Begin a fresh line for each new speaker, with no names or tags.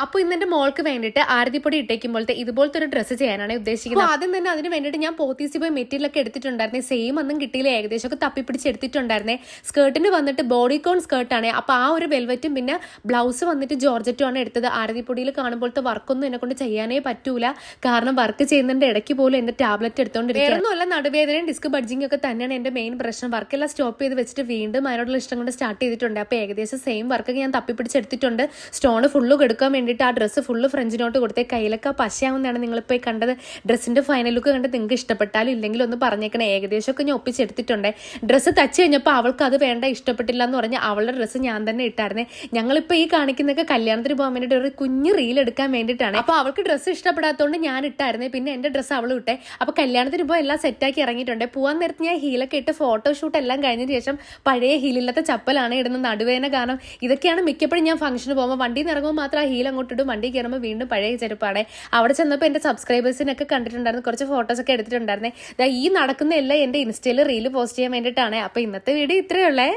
അപ്പോൾ ഇന്ന് എന്റെ മോൾക്ക് വേണ്ടിയിട്ട് ആരതിപ്പൊടി ഇട്ടേക്കുമ്പോഴത്തെ ഇതുപോലത്തെ ഒരു ഡ്രസ്സ് ചെയ്യാനാണ് ഉദ്ദേശിക്കുന്നത്. ആദ്യം തന്നെ അതിന് വേണ്ടിയിട്ട് ഞാൻ പോത്തീസി പോയി മെറ്റീരിയൽ ഒക്കെ എടുത്തിട്ടുണ്ടായിരുന്നേ. സെയിം ഒന്നും കിട്ടിയില്ല, ഏകദേശം ഒക്കെ തപ്പിപ്പിടിച്ച് എടുത്തിട്ടുണ്ടായിരുന്നേ. സ്കേർട്ടിന് വന്നിട്ട് ബോഡിക്കോൺ സ്കേർട്ടാണ്. അപ്പോൾ ആ ഒരു വെൽവെറ്റും പിന്നെ ബ്ലൗസ് വന്നിട്ട് ജോർജറ്റും ആണ് എടുത്തത്. ആരതിപ്പൊടിയിൽ കാണുമ്പോഴത്തെ വർക്കൊന്നും എന്നെ കൊണ്ട് ചെയ്യാനേ പറ്റൂല, കാരണം വർക്ക് ചെയ്യുന്നതിന്റെ ഇടയ്ക്ക് പോലും എന്റെ ടാബ്ലറ്റ് എടുത്തോണ്ടിരിക്കും. അല്ല, നടുവേദനയും ഡിസ്ക് ബഡ്ജിങ് ഒക്കെ തന്നെയാണ് എന്റെ മെയിൻ പ്രശ്നം. വർക്കെല്ലാം സ്റ്റോപ്പ് ചെയ്ത് വെച്ചിട്ട് വീണ്ടും അതിനോടുള്ള ഇഷ്ടം കൊണ്ട് സ്റ്റാർട്ട് ചെയ്തിട്ടുണ്ട്. അപ്പോൾ ഏകദേശം സെയിം വർക്ക് ഞാൻ തപ്പിപ്പിടിച്ചെടുത്തിട്ടുണ്ട്. സ്റ്റോൺ ഫുള്ള് എടുക്കാൻ വേണ്ടിയിട്ട് ആ ഡ്രസ്സ് ഫുള്ള് ഫ്രഞ്ച് നോട്ട് കൊടുത്തേ. കയ്യിലൊക്കെ പശയാവുന്നതാണ് നിങ്ങളിപ്പോൾ കണ്ടത്. ഡ്രസ്സിന്റെ ഫൈനൽ ലുക്ക് കണ്ട് നിങ്ങൾക്ക് ഇഷ്ടപ്പെട്ടാലും ഇല്ലെങ്കിൽ ഒന്ന് പറഞ്ഞേക്കണേ. ഏകദേശമൊക്കെ ഞാൻ ഒപ്പിച്ചെടുത്തിട്ടുണ്ട്. ഡ്രസ്സ് തച്ച് കഴിഞ്ഞപ്പോൾ അവൾക്ക് അത് വേണ്ട, ഇഷ്ടപ്പെട്ടില്ല എന്ന് പറഞ്ഞ് അവളുടെ ഡ്രസ്സ് ഞാൻ തന്നെ ഇട്ടായിരുന്നേ. ഞങ്ങളിപ്പോൾ ഈ കാണിക്കുന്നൊക്കെ കല്യാണത്തിന് പോകാൻ വേണ്ടിയിട്ട് ഒരു കുഞ്ഞ് റീൽ എടുക്കാൻ വേണ്ടിയിട്ടാണ്. അപ്പോൾ അവൾക്ക് ഡ്രസ്സ് ഇഷ്ടപ്പെടാത്തതുകൊണ്ട് ഞാൻ ഇട്ടായിരുന്നേ. പിന്നെ എൻ്റെ ഡ്രസ്സ് അവൾ ഇട്ടേ. അപ്പോൾ കല്യാണത്തിന് ഇപ്പോൾ എല്ലാം സെറ്റാക്കി ഇറങ്ങിയിട്ടുണ്ട്. പോകാൻ നേരത്ത് ഞാൻ ഹീലൊക്കെ ഇട്ട് ഫോട്ടോഷൂട്ട് എല്ലാം കഴിഞ്ഞതിന് ശേഷം പഴയ ഹീലില്ലാത്ത ചപ്പലാണ് ഇടുന്നത്. നടുവേദന കാരണം ഇതൊക്കെയാണ് മിക്കപ്പോഴും ഞാൻ ഫംഗ്ഷന് പോകുമ്പോൾ വണ്ടിയിൽ നിന്ന് ഇറങ്ങുമ്പോൾ മാത്രം ആ ഹീൽ അങ്ങോട്ട് ഇടും. വണ്ടി കയറുമ്പോൾ വീണ്ടും പഴയ ചെരുപ്പാണ്. അവിടെ ചെന്നപ്പോൾ എൻ്റെ സബ്സ്ക്രൈബേഴ്സിനൊക്കെ കണ്ടിട്ടുണ്ടായിരുന്നു, കുറച്ച് ഫോട്ടോസൊക്കെ എടുത്തിട്ടുണ്ടായിരുന്നേ. ഈ നടക്കുന്ന എല്ലാം എൻ്റെ ഇൻസ്റ്റയിൽ റീല് പോസ്റ്റ് ചെയ്യാൻ വേണ്ടിയിട്ടാണ്. അപ്പോൾ ഇന്നത്തെ വീഡിയോ ഇത്രയേ ഉള്ളേ.